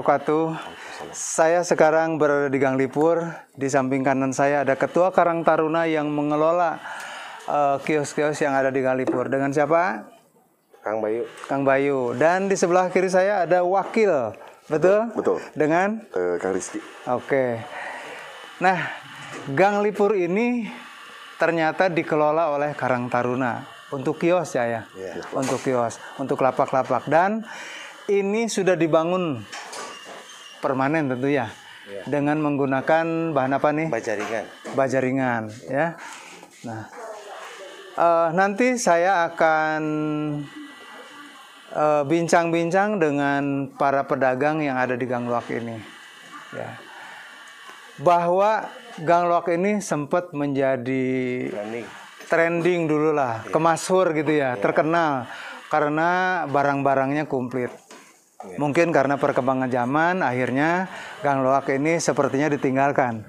wabarakatuh. Saya sekarang berada di Gang Lipur. Di samping kanan saya ada Ketua Karang Taruna yang mengelola kios-kios yang ada di Gang Lipur. Dengan siapa? Kang Bayu. Kang Bayu. Dan di sebelah kiri saya ada wakil. Betul? Betul. Dengan? Kang Rizky. Oke. Nah, Gang Lipur ini ternyata dikelola oleh Karang Taruna. Untuk kios ya. Untuk kios. Untuk lapak-lapak. Dan ini sudah dibangun permanen tentu ya. Dengan menggunakan bahan apa nih? Bajaringan. Bajaringan ya. Nah, nanti saya akan bincang-bincang dengan para pedagang yang ada di Gang Loak ini. Ya. Bahwa Gang Loak ini sempat menjadi trending dulu lah, kemasyhur gitu ya, terkenal karena barang-barangnya komplit. Mungkin karena perkembangan zaman, akhirnya Gang Loak ini sepertinya ditinggalkan.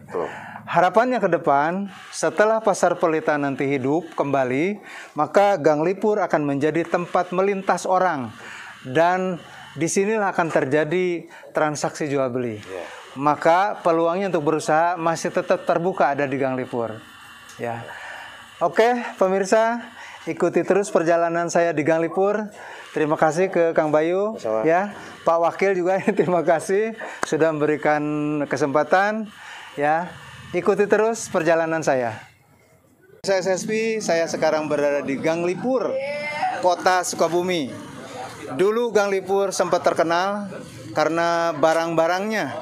Harapannya ke depan, setelah pasar pelita nanti hidup kembali, maka Gang Lipur akan menjadi tempat melintas orang. Dan disinilah akan terjadi transaksi jual beli. Maka peluangnya untuk berusaha masih tetap terbuka ada di Gang Lipur. Ya. Oke, pemirsa, ikuti terus perjalanan saya di Gang Lipur. Terima kasih ke Kang Bayu, ya, Pak Wakil juga. Terima kasih sudah memberikan kesempatan, ya. Ikuti terus perjalanan saya. Saya SSP, saya sekarang berada di Gang Lipur, Kota Sukabumi. Dulu Gang Lipur sempat terkenal karena barang-barangnya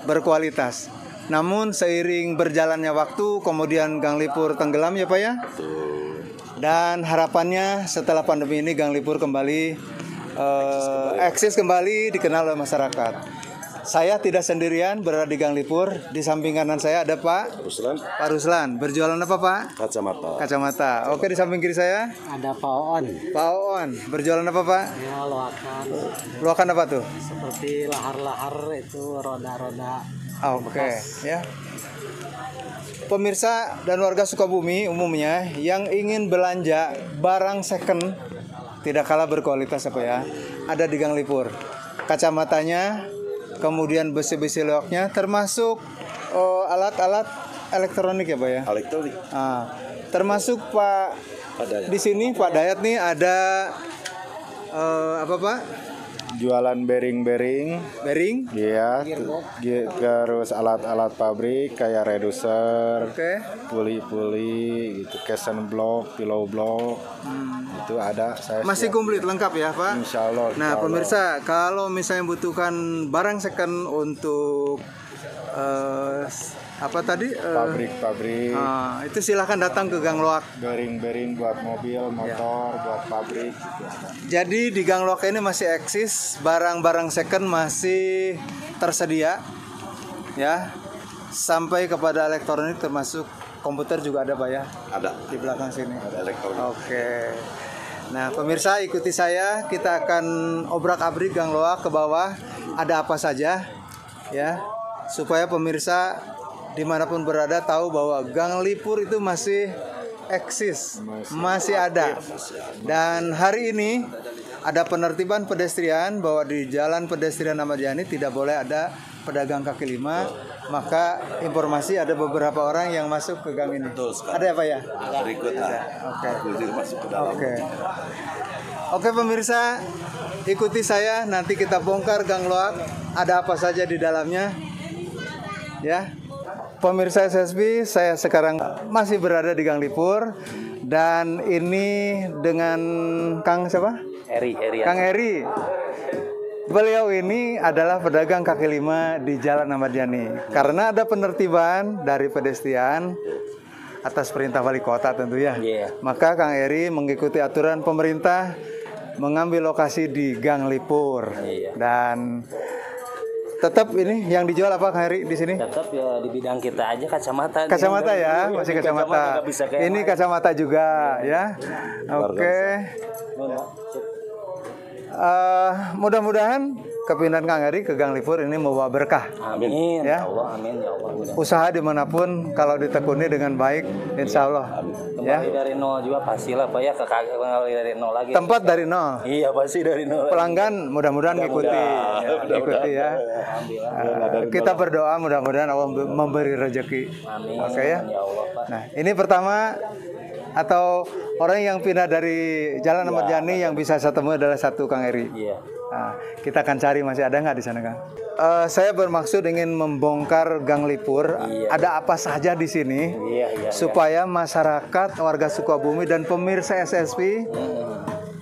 berkualitas. Namun seiring berjalannya waktu, kemudian Gang Lipur tenggelam ya Pak ya. Dan harapannya setelah pandemi ini Gang Lipur kembali eksis kembali, dikenal oleh masyarakat. Saya tidak sendirian berada di Gang Lipur. Di samping kanan saya ada Pak Ruslan. Pak Ruslan. Berjualan apa Pak? Kacamata. Kacamata. Oke, di samping kiri saya ada Pak Oon. Pak Oon. Berjualan apa Pak? Ya, loakan. Loakan apa tuh? Seperti lahar-lahar itu, roda-roda. Oke, ya. Pemirsa dan warga Sukabumi umumnya yang ingin belanja barang second tidak kalah berkualitas apa ya, ada di Gang Lipur. Kacamatanya, kemudian besi-besi loaknya, termasuk alat-alat elektronik ya Pak ya. Elektronik. Termasuk Pak di sini Pak Dayat nih ada apa Pak? Jualan bearing. Iya. Terus alat-alat pabrik kayak reducer, puli-puli, gitu, casing block, pillow block, itu ada. Saya masih komplit lengkap ya Pak? Insya Allah. Nah pemirsa, kalau misalnya butuhkan barang second untuk apa tadi? Pabrik. Itu silahkan datang ke Gang Loak. Bearing buat mobil, motor, buat pabrik. Gitu. Jadi di Gang Loak ini masih eksis, barang-barang second masih tersedia, ya, sampai kepada elektronik termasuk komputer juga ada Pak ya? Ada. Di belakang sini. Ada elektronik. Oke. Nah pemirsa ikuti saya, kita akan obrak-abrik Gang Loak ke bawah, ada apa saja, ya, supaya pemirsa dimanapun berada tahu bahwa Gang Lipur itu masih eksis, masih ada. Dan hari ini ada penertiban pedestrian bahwa di Jalan Pedestrian Ahmad Yani tidak boleh ada pedagang kaki lima. Maka informasi ada beberapa orang yang masuk ke gang ini. Ada apa ya? Berikut masuk ke dalam. Oke pemirsa, ikuti saya, nanti kita bongkar Gang Loak. Ada apa saja di dalamnya, ya. Pemirsa SSB, saya sekarang masih berada di Gang Lipur dan ini dengan Kang siapa? Eri. Kang Eri. Beliau ini adalah pedagang kaki lima di Jalan Ahmad Yani. Karena ada penertiban dari pedestrian atas perintah wali kota tentu ya. Maka Kang Eri mengikuti aturan pemerintah mengambil lokasi di Gang Lipur. Dan tetap ini yang dijual apa Kang Heri di sini? Tetap ya di bidang kita aja kacamata. Kacamata ya, masih kacamata. Ini kacamata juga ya. Oke. Mudah-mudahan kepindahan Kang Eri ke Gang Lipur ini membawa berkah. Amin. Ya. Ya Allah, amin ya Allah. Usaha dimanapun kalau ditekuni dengan baik, insya Allah. Ya. Kembali dari nol juga pastilah Pak ya, kembali dari nol lagi. Tempat dari nol. Iya pasti dari nol. Pelanggan mudah-mudahan ngikuti, ya. Kita berdoa mudah-mudahan Allah memberi rezeki. Amin. Oke ya. Ya Allah Pak. Nah, ini pertama atau orang yang pindah dari Jalan Ahmad Yani yang bisa saya temui adalah satu Kang Eri. Iya. Nah, kita akan cari masih ada nggak di sana, Kang? Saya bermaksud ingin membongkar Gang Lipur. Iya. Ada apa saja di sini Iya. supaya masyarakat, warga Sukabumi dan pemirsa SSP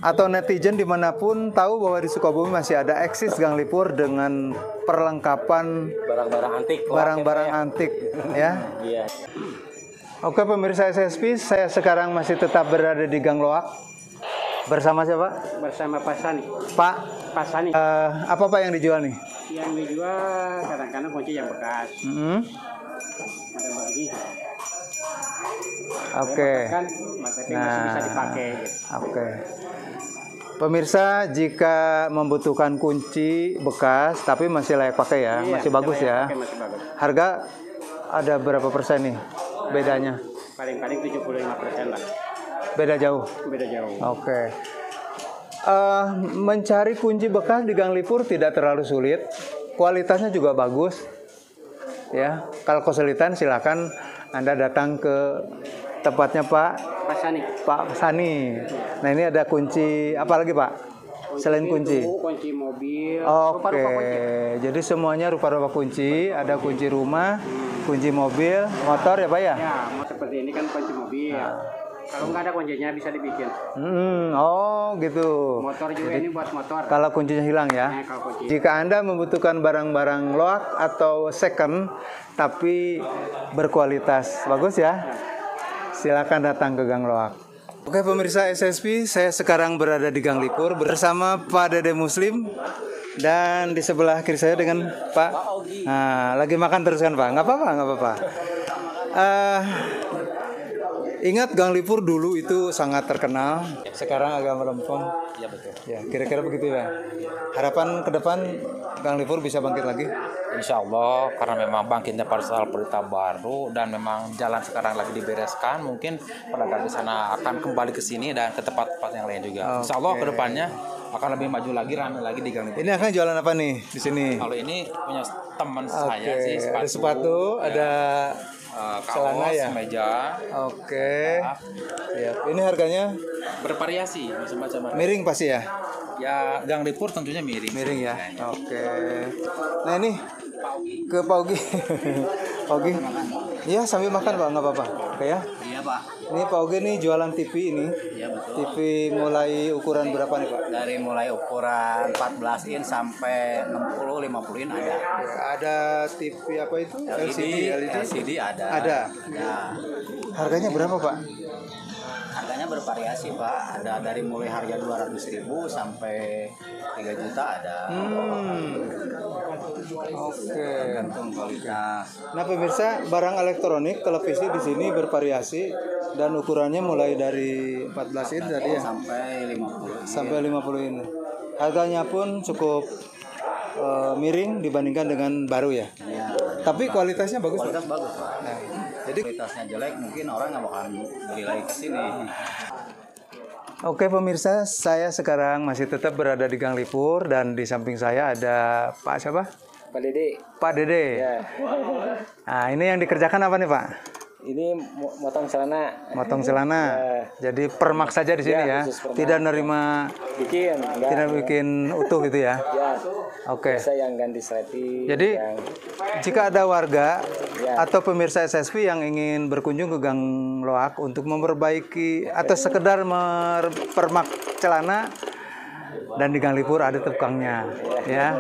atau netizen dimanapun tahu bahwa di Sukabumi masih ada eksis Gang Lipur dengan perlengkapan Barang-barang antik. barang-barang antik, ya. Iya. Oke pemirsa SSP, saya sekarang masih tetap berada di Gang Loak. Bersama siapa? Bersama Pak Sani. Pak, Pak Sani apa Pak yang dijual nih? yang dijual kadang-kadang kunci yang bekas. Ada begini. Oke. Kan tapi masih bisa dipakai. Gitu. Oke. Pemirsa, jika membutuhkan kunci bekas tapi masih layak pakai ya, Iya, masih bagus ya. pakai, masih bagus. Harga ada berapa persen nih bedanya? Paling-paling 75% lah. Beda jauh. Beda jauh. Oke. Mencari kunci bekas di Gang Lipur tidak terlalu sulit. Kualitasnya juga bagus. Ya, kalau kesulitan silakan Anda datang ke tempatnya Pak Sani. Nah, ini ada kunci apa lagi, Pak? Selain kunci. Kunci mobil. Oke. Jadi semuanya rupa-rupa kunci, ada kunci rumah, kunci mobil, motor ya, Pak ya? Ya, seperti ini kan kunci mobil. Kalau nggak ada kuncinya bisa dibikin. Oh gitu. Motor juga ini buat motor. Kalau kuncinya hilang ya. Kalau kunci. Jika Anda membutuhkan barang-barang loak atau second tapi berkualitas bagus ya, silakan datang ke Gang Loak. Oke pemirsa SSP, saya sekarang berada di Gang Lipur bersama Pak Dede Muslim dan di sebelah kiri saya dengan Pak. Nah, lagi makan terus kan Pak? Nggak apa-apa. Ingat Gang Lipur dulu itu sangat terkenal, sekarang agak melempem. Iya betul. Ya, kira-kira begitu ya. Harapan ke depan Gang Lipur bisa bangkit lagi? Insya Allah, karena memang bangkitnya pasal berita baru dan memang jalan sekarang lagi dibereskan, mungkin pedagang di sana akan kembali ke sini dan ke tempat-tempat yang lain juga. Insya Allah ke depannya akan lebih maju lagi, ramai lagi di Gang Lipur. Ini akan jualan apa nih di sini? Kalau ini punya teman saya sih, Ada sepatu, ada kaos, celana ya? meja. Oke. Siap. Ini harganya Bervariasi macam-macam. miring pasti ya? Ya Gang Lipur tentunya miring. Miring ya. Oke. Nah ini ke Pak Ugi. Pak Ugi. Iya sambil makan Pak, nggak apa-apa. Oke ya. Iya Pak. Ini Pak Ugi nih jualan TV ini. Iya betul. TV mulai ukuran berapa nih Pak? Dari mulai ukuran 14 in sampai 60 50 in ada. Ya, ada TV apa itu? LCD ada. Ada. Ya. Harganya berapa Pak? Harganya bervariasi Pak. Ada dari mulai harga 200.000 sampai 3 juta ada. Oke. Tergantung kualitas. Nah pemirsa, barang elektronik televisi di sini bervariasi dan ukurannya mulai dari 14 in tadi ya Sampai 50. sampai 50 in. Harganya pun cukup miring dibandingkan dengan baru ya. Ya. Tapi kualitasnya bagus. Kualitas Pak. bagus Pak. Nah, jadi Kualitasnya jelek mungkin orang nggak bakalan beli lagi ke sini. oke pemirsa, saya sekarang masih tetap berada di Gang Lipur dan di samping saya ada Pak siapa? Pak Dede. Pak Dede. Ya. Nah, ini yang dikerjakan apa nih Pak? Ini motong celana. Motong celana. Jadi permak saja di sini ya. Tidak nerima, tidak bikin utuh gitu ya. Ya. Oke. Saya yang ganti sleting. Jadi jika ada warga atau pemirsa SSP yang ingin berkunjung ke Gang Loak untuk memperbaiki atau sekedar permak celana dan di Gang Lipur ada tukangnya ya.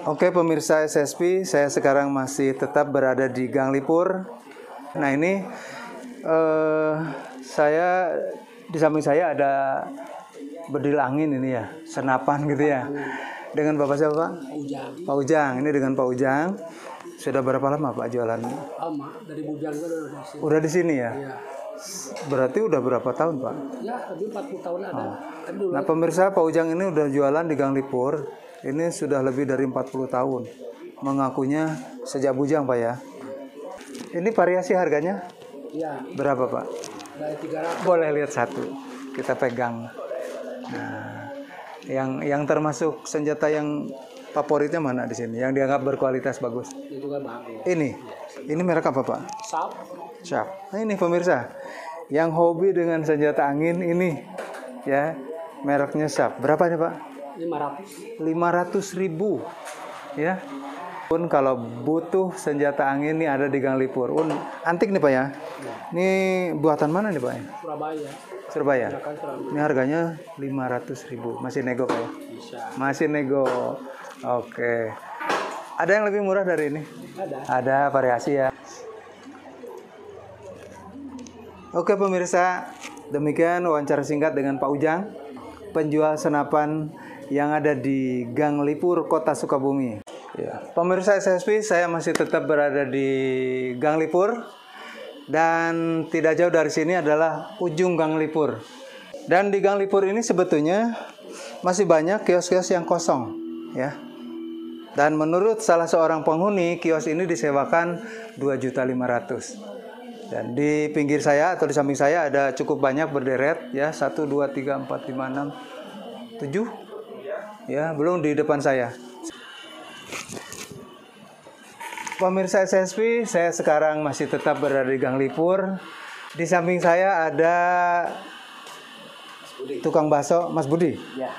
Oke pemirsa SSP, saya sekarang masih tetap berada di Gang Lipur. Nah ini saya di samping saya ada bedil angin ini ya, senapan gitu ya. Dengan Bapak siapa Pak? Pak Ujang. Ini dengan Pak Ujang. Sudah berapa lama Pak jualan? Lama, dari Bujang kan udah di sini. Udah di sini ya? Iya. Berarti udah berapa tahun Pak? Ya, lebih 40 tahun ada. Kan dulu Nah pemirsa, Pak Ujang ini udah jualan di Gang Lipur. Ini sudah lebih dari 40 tahun. Mengakunya sejak bujang Pak ya. Ini variasi harganya ya berapa Pak? dari 300. Boleh lihat satu. Kita pegang. Nah, yang termasuk senjata yang favoritnya mana di sini? Yang dianggap berkualitas bagus. Itu kan bagus. Ini merek apa Pak? Sap. Sharp. Nah ini pemirsa, yang hobi dengan senjata angin ini, ya, mereknya Sharp. Berapa nih Pak? 500. 500.000, ya. Pun kalau butuh senjata angin ini ada di Gang Lipur. Antik nih Pak ya. Ini buatan mana nih Pak? Surabaya. Surabaya. Kan Surabaya. Ini harganya 500.000. Masih nego Pak ya? Bisa. Masih nego. Oke. Ada yang lebih murah dari ini? Ada. Ada variasi ya. Oke pemirsa, demikian wawancara singkat dengan Pak Ujang, penjual senapan yang ada di Gang Lipur, Kota Sukabumi. Ya. Pemirsa SSP, saya masih tetap berada di Gang Lipur dan tidak jauh dari sini adalah ujung Gang Lipur. Dan di Gang Lipur ini sebetulnya masih banyak kios-kios yang kosong, ya. Dan menurut salah seorang penghuni, kios ini disewakan 2.500.000. Dan di pinggir saya atau di samping saya ada cukup banyak berderet ya, 1 2 3 4 5 6 7. Ya, belum di depan saya. Pemirsa SSP, saya sekarang masih tetap berada di Gang Lipur. Di samping saya ada tukang bakso, Mas Budi. Ya,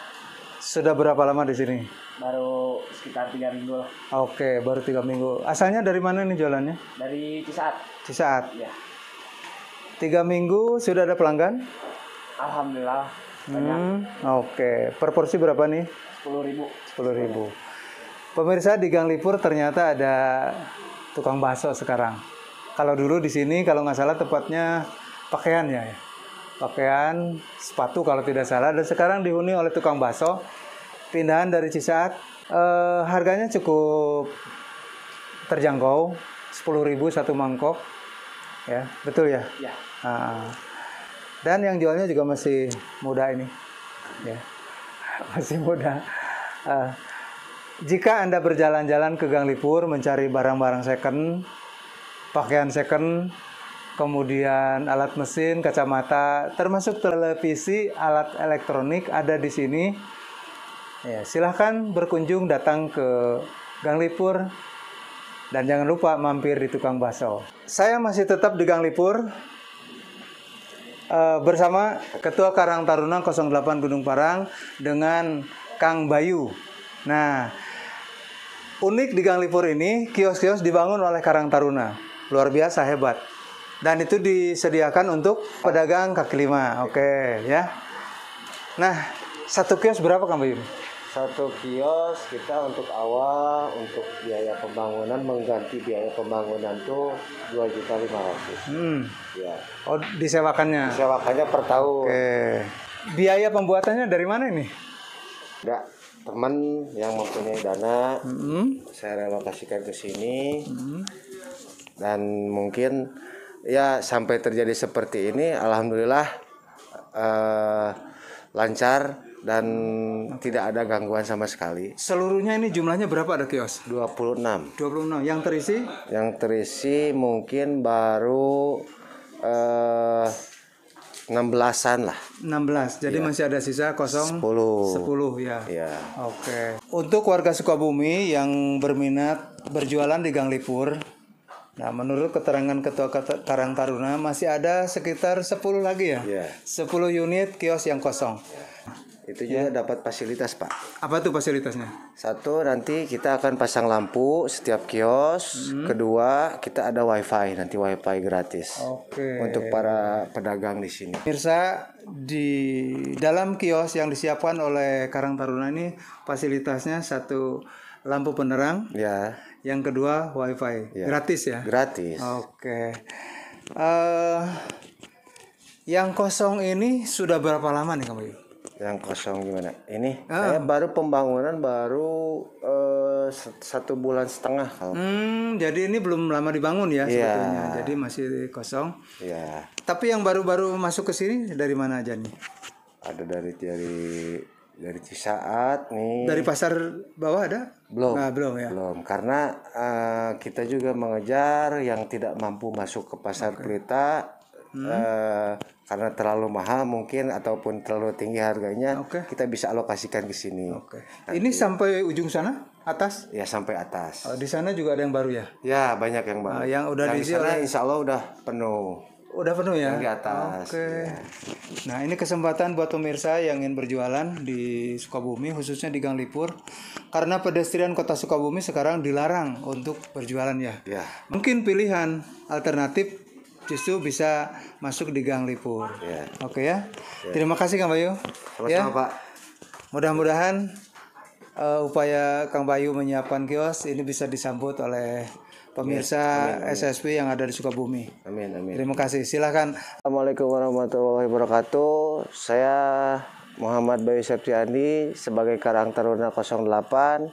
Sudah berapa lama di sini? baru sekitar 3 minggu lah. Oke, baru 3 minggu. Asalnya dari mana nih jualannya? Dari Cisaat. Cisaat. Ya, 3 minggu sudah ada pelanggan? alhamdulillah. Oke. Per porsi berapa nih? 10.000. 10.000. Pemirsa, di Gang Lipur ternyata ada tukang bakso sekarang. Kalau dulu di sini kalau nggak salah tepatnya pakaian ya. Pakaian, sepatu kalau tidak salah. Dan sekarang dihuni oleh tukang bakso. Pindahan dari Cisaat. Harganya cukup terjangkau. 10.000 satu mangkok. Ya, betul ya? Ya. Dan yang jualnya juga masih muda ini. Ya. Masih muda. Jika Anda berjalan-jalan ke Gang Lipur mencari barang-barang second, pakaian second, kemudian alat mesin, kacamata, termasuk televisi, alat elektronik ada di sini. Ya, silahkan berkunjung datang ke Gang Lipur dan jangan lupa mampir di tukang bakso. Saya masih tetap di Gang Lipur bersama Ketua Karang Taruna 08 Gunung Parang dengan Kang Bayu. Nah, unik di Gang Lipur ini, kios-kios dibangun oleh Karang Taruna. Luar biasa, hebat. Dan itu disediakan untuk pedagang kaki lima. Oke, ya. Nah, satu kios berapa Kang Bayu? Satu kios kita untuk awal, untuk biaya pembangunan, mengganti biaya pembangunan tuh 2.500.000. Ya. Oh, disewakannya. Sewakannya per tahun. Oke. Biaya pembuatannya dari mana ini? Ada teman yang mempunyai dana, saya relokasikan ke sini. Dan mungkin ya sampai terjadi seperti ini, alhamdulillah lancar dan tidak ada gangguan sama sekali. Seluruhnya ini jumlahnya berapa ada kios? 26. 26. Yang terisi? Yang terisi mungkin baru 16-an lah. 16. Jadi masih ada sisa kosong 10 ya. Ya. Oke. Untuk warga Sukabumi yang berminat berjualan di Gang Lipur, nah menurut keterangan Ketua Karang Taruna masih ada sekitar 10 lagi ya. Iya. 10 unit kios yang kosong. Itu juga dapat fasilitas, Pak. Apa tuh fasilitasnya? Satu, nanti kita akan pasang lampu setiap kios. Kedua, kita ada wifi, nanti wifi gratis. Oke. Untuk para pedagang di sini. Pemirsa, di dalam kios yang disiapkan oleh Karang Taruna ini fasilitasnya satu lampu penerang, Ya, yang kedua wifi Ya. gratis ya. gratis. Oke. Yang kosong ini sudah berapa lama nih Kang Bayu? Yang kosong gimana? Ini saya baru pembangunan baru 1,5 bulan kalau. Jadi ini belum lama dibangun ya sebetulnya. Jadi masih kosong. Iya. Tapi yang baru-baru masuk ke sini dari mana aja nih? Ada dari Cisaat nih. Dari pasar bawah ada? Belum. Nah, belum ya. Belum, karena kita juga mengejar yang tidak mampu masuk ke pasar Pelita karena terlalu mahal mungkin ataupun terlalu tinggi harganya. Kita bisa alokasikan ke sini. Ini sampai ujung sana atas? Ya sampai atas. Di sana juga ada yang baru ya? Ya banyak yang baru. Yang udah di sana insya Allah udah penuh. Udah penuh ya? Yang di atas. Ya. Nah ini kesempatan buat pemirsa yang ingin berjualan di Sukabumi, khususnya di Gang Lipur. Karena pedestrian kota Sukabumi sekarang dilarang untuk berjualan ya. Mungkin pilihan alternatif justru bisa masuk di Gang Lipur. Oke ya. Terima kasih Kang Bayu. Sama-sama Pak. Mudah-mudahan upaya Kang Bayu menyiapkan kios ini bisa disambut oleh pemirsa SSP yang ada di Sukabumi. Amin. Terima kasih. Silakan. Assalamualaikum warahmatullahi wabarakatuh. Saya Muhammad Bayu Septiandi sebagai Karang Taruna 08.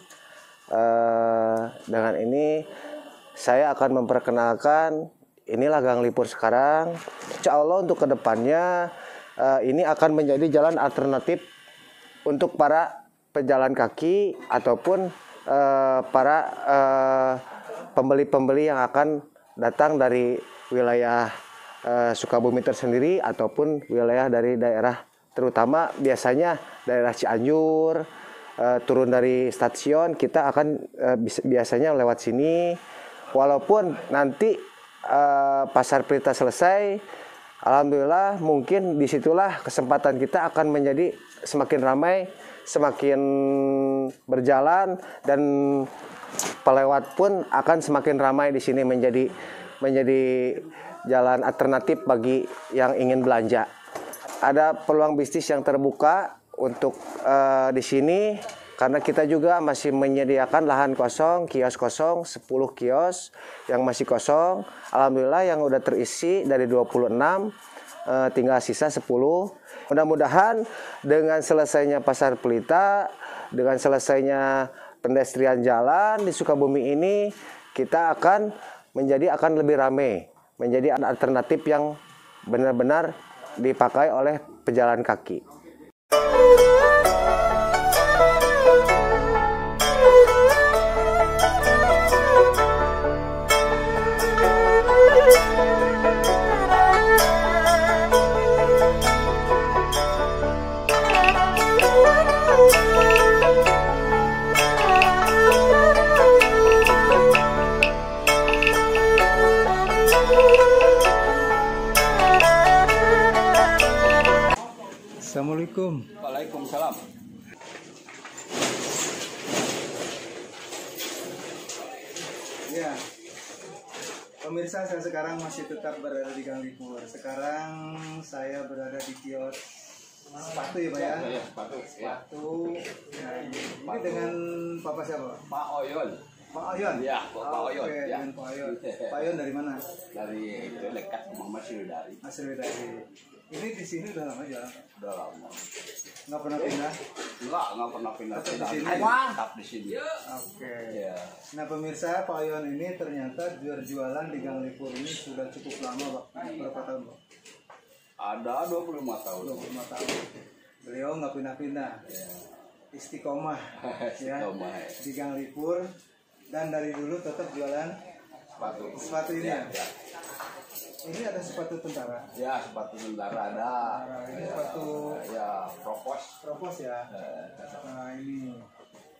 Dengan ini saya akan memperkenalkan inilah Gang Lipur sekarang. Insya Allah untuk kedepannya ini akan menjadi jalan alternatif untuk para pejalan kaki ataupun para pembeli-pembeli yang akan datang dari wilayah Sukabumi tersendiri ataupun wilayah dari daerah, terutama biasanya daerah Cianjur, turun dari stasiun kita akan biasanya lewat sini. Walaupun nanti pasar Pelita selesai, alhamdulillah mungkin disitulah kesempatan kita akan menjadi semakin ramai, semakin berjalan, dan pelewat pun akan semakin ramai di sini, menjadi jalan alternatif bagi yang ingin belanja. Ada peluang bisnis yang terbuka untuk di sini karena kita juga masih menyediakan lahan kosong, kios kosong, 10 kios yang masih kosong. Alhamdulillah yang udah terisi dari 26, tinggal sisa 10. Mudah-mudahan dengan selesainya pasar Pelita, dengan selesainya pedestrian jalan di Sukabumi ini, kita akan lebih ramai, menjadi alternatif yang benar-benar dipakai oleh pejalan kaki. Assalamualaikum. Waalaikumsalam. Ya, pemirsa, saya sekarang masih tetap berada di Gang Lipur. Sekarang saya berada di kios sepatu ya Pak ya? Ya, sepatu. Nah, ini dengan Bapak siapa? Pak Oyon. Pak Oyon? Ya, Pak Oyon. Oke, Ya. dengan Pak Oyon. Pak Oyon dari mana? Dari itu dekat Muhammad Sriwidari. Dari. Ini di sini udah lama jalan? Udah lama. Nggak pernah pindah? Nggak pernah pindah. Tetap di sini? Tetap di sini. Oke. Ya. Nah pemirsa, Pak Oyon ini ternyata berjualan di Gang Lipur ini sudah cukup lama Pak. Berapa tahun Pak? Ada 25 tahun. 25 tahun. Beliau nggak pindah-pindah. Istiqomah. Istiqomah, ya. Di Gang Lipur. Dan dari dulu tetap jualan sepatu ini ya? Ini ada sepatu tentara. Ya, sepatu tentara ada. Nah, ini sepatu ya propos. Propos ya. Nah ini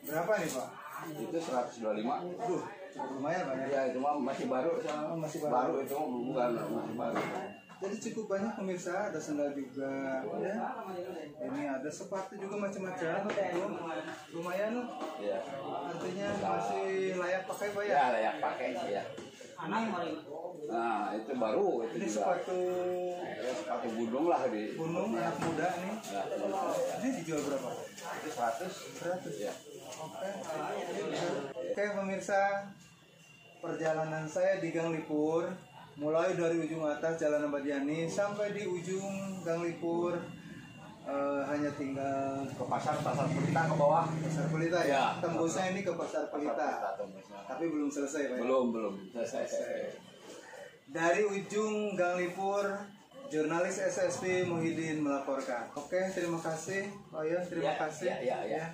berapa nih Pak? Itu 125. Duh, cukup lumayan Pak ya. Ya, itu mah masih baru. Masih baru. Baru itu bukan masih baru. Jadi cukup banyak pemirsa, ada sandal juga ya. Ini ada sepatu juga macam-macam. Lumayan loh. Ya. Artinya masih layak pakai Pak ya? Ya, layak pakai sih ya. Nah, itu baru itu Ini juga. sepatu gunung lah di gunung anak muda nih. Ya, Ini dijual berapa? itu 100. Ya. Oke pemirsa, perjalanan saya di Gang Lipur mulai dari ujung atas Jalan Ahmad Yani sampai di ujung Gang Lipur, hanya tinggal Ke pasar Pelita ke bawah. Pasar Pelita ya. Ya. Tembusnya ini ke Pasar Pelita. Tapi belum selesai Pak. ya? Belum. Selesai. Dari ujung Gang Lipur, jurnalis SSP Muhyiddin melaporkan. Oke, terima kasih Pak Yon, terima kasih. Ya.